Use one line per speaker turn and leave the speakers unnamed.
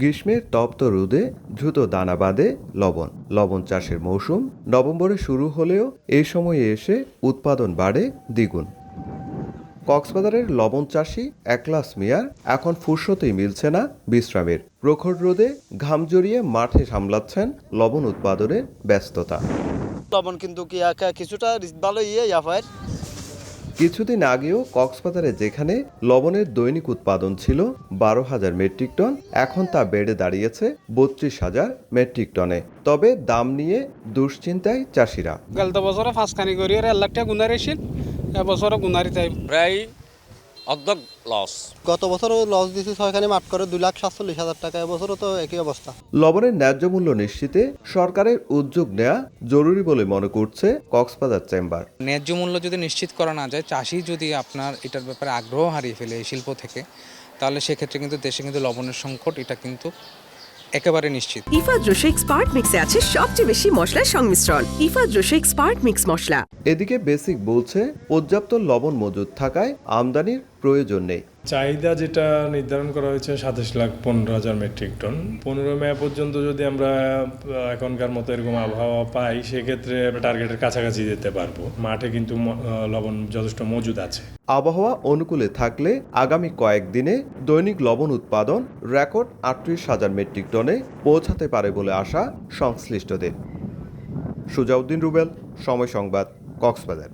গ্রীষ্মের তপ্ত রোদে দ্রুত দানা বাঁধে লবণ। লবণ চাষের মৌসুম নভেম্বরে শুরু হলেও এই সময়ে এসে উৎপাদন বাড়ে দ্বিগুণ। কক্সবাজারের লবণ চাষি একলাস মিয়ার এখন ফুরসতই মিলছে না বিশ্রামের। প্রখর রোদে ঘাম জড়িয়ে মাঠে সামলাচ্ছেন লবণ উৎপাদনের ব্যস্ততা।
লবণ কিন্তু কিছুটা ভালো ইয়াফায়।
কিছুদিন আগেও কক্সবাজারে যেখানে লবণের দৈনিক উৎপাদন ছিল 12,000 মেট্রিক টন, এখন তা বেড়ে দাঁড়িয়েছে 32,000 মেট্রিক টনে। তবে দাম নিয়ে দুশ্চিন্তায় চাষিরা।
গেলতো বছরে ফাঁসখানি করি আর 1 লাখ টাকা গুনার এসেছিল, এবছরও গুনারি তাই
প্রায় অর্ধেক লস।
গত বছরও লস দিয়েছি 6খানি মাঠ করে 2,47,000 টাকা, এবছরও তো একই অবস্থা।
লবণের ন্যায্য মূল্য নিশ্চিতে সরকারের উদ্যোগ নেওয়া জরুরি বলে মনে করছে কক্সবাজার চেম্বার।
ন্যায্য মূল্য যদি নিশ্চিত করা না যায়, চাষি যদি আপনার এটার ব্যাপারে আগ্রহ হারিয়ে ফেলে এই শিল্প থেকে, তাহলে সেক্ষেত্রে কিন্তু দেশে কিন্তু লবণের সংকট এটা কিন্তু একেবারে নিশ্চিত।
ইফাদ রোশে এক্সপার্ট মিক্সে আছে সবচেয়ে বেশি মশলার সংমিশ্রণ। ইফাদ রোশে এক্সপার্ট মিক্স মশলা।
এদিকে বেসিক বলছে পর্যাপ্ত লবণ মজুদ থাকায় আমদানির প্রয়োজন নেই।
চাহিদা যেটা নির্ধারণ করা হয়েছে 27,15,000 মেট্রিক টন। 15 মে পর্যন্ত যদি আমরা এখনকার মতো এরকম আবহাওয়া পাই, সেক্ষেত্রে টার্গেটের কাছাকাছি যেতে পারবো। মাঠে কিন্তু লবণ যথেষ্ট মজুদ আছে।
আবহাওয়া অনুকূলে থাকলে আগামী কয়েকদিনে দৈনিক লবণ উৎপাদন রেকর্ড 38,000 মেট্রিক টনে পৌঁছাতে পারে বলে আশা সংশ্লিষ্টদের। সুজাউদ্দিন রুবেল, সময় সংবাদ, কক্সবাজার।